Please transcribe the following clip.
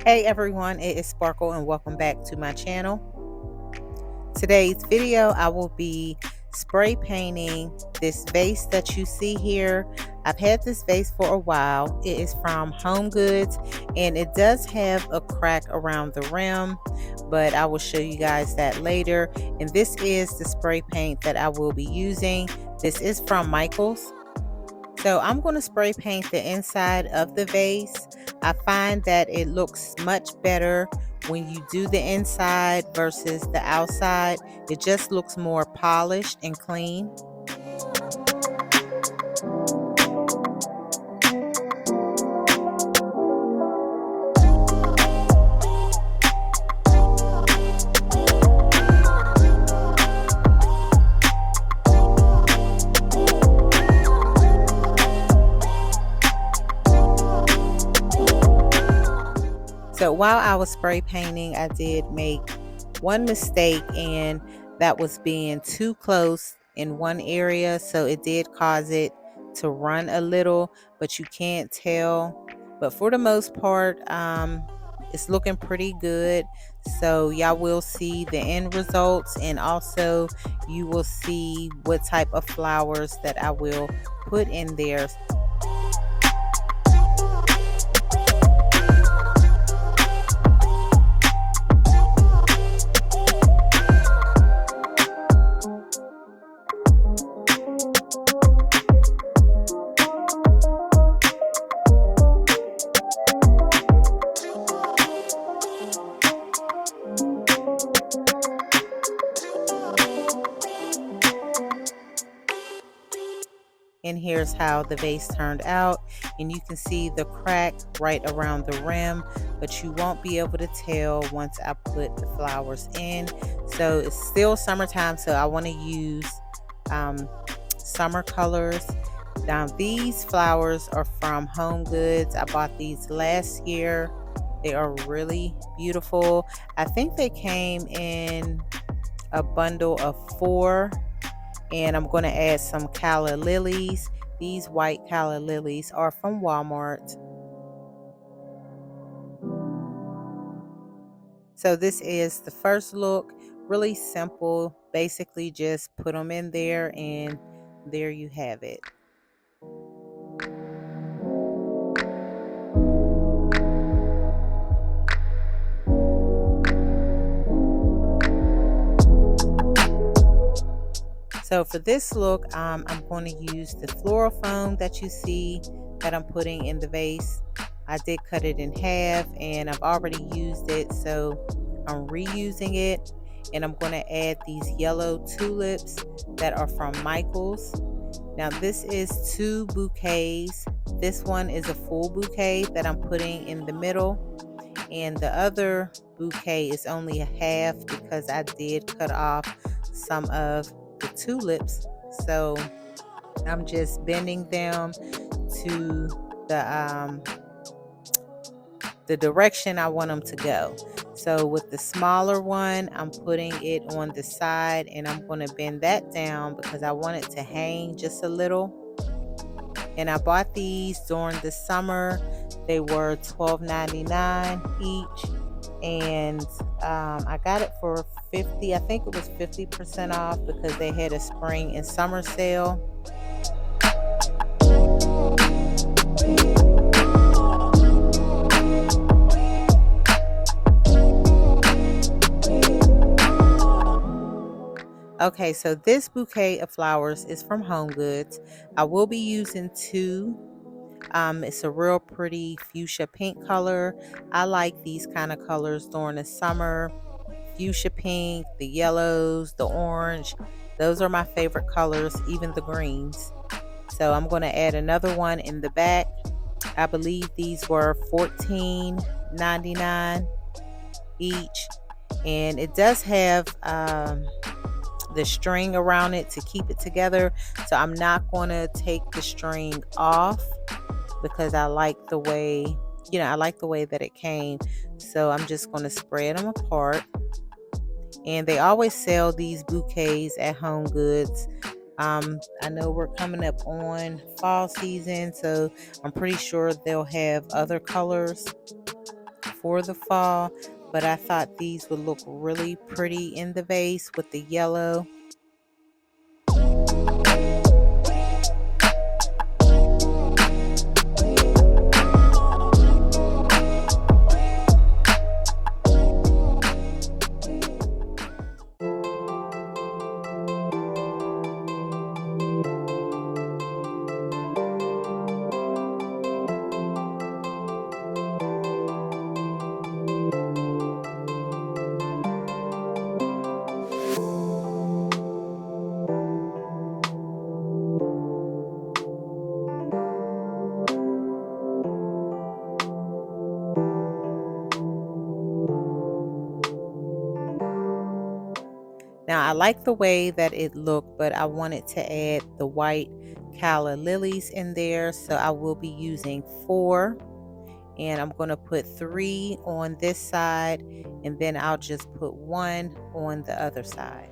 Hey everyone, it is Sparkle and welcome back to my channel. Today's video, I will be spray painting this vase that you see here. I've had this vase for a while. It is from Home Goods and it does have a crack around the rim, but I will show you guys that later. And this is the spray paint that I will be using. This is from Michaels. So I'm going to spray paint the inside of the vase. I find that it looks much better when you do the inside versus the outside. It just looks more polished and clean. So while I was spray painting, I did make one mistake, and that was being too close in one area. So it did cause it to run a little, but you can't tell. But for the most part, it's looking pretty good. So y'all will see the end results, and also you will see what type of flowers that I will put in there. And here's how the vase turned out, and you can see the crack right around the rim, but you won't be able to tell once I put the flowers in. So it's still summertime, so I want to use summer colors. Now these flowers are from Home Goods. I bought these last year. They are really beautiful. I think they came in a bundle of 4. And I'm going to add some calla lilies. These white calla lilies are from Walmart. So this is the first look. Really simple. Basically just put them in there and there you have it. So for this look, I'm going to use the floral foam that you see that I'm putting in the vase. I did cut it in half and I've already used it, so I'm reusing it. And I'm going to add these yellow tulips that are from Michaels. Now this is 2 bouquets. This one is a full bouquet that I'm putting in the middle. And the other bouquet is only a half because I did cut off some of the tulips, so I'm just bending them to the direction I want them to go. So with the smaller one, I'm putting it on the side and I'm going to bend that down because I want it to hang just a little. And I bought these during the summer. They were $12.99 each, and I got it for 50. I think it was 50% off because they had a spring and summer sale. Okay, so this bouquet of flowers is from Home Goods. I will be using 2. It's a real pretty fuchsia pink color. I like these kind of colors during the summer. Fuchsia pink, the yellows, the orange. Those are my favorite colors, even the greens. So I'm going to add another one in the back. I believe these were $14.99 each. And it does have the string around it to keep it together. So I'm not going to take the string off because I like the way, I like the way that it came. So I'm just going to spread them apart. And they always sell these bouquets at Home Goods. I know we're coming up on fall season, so I'm pretty sure they'll have other colors for the fall, but I thought these would look really pretty in the vase with the yellow. Now I like the way that it looked, but I wanted to add the white calla lilies in there, so I will be using 4, and I'm going to put 3 on this side, and then I'll just put 1 on the other side.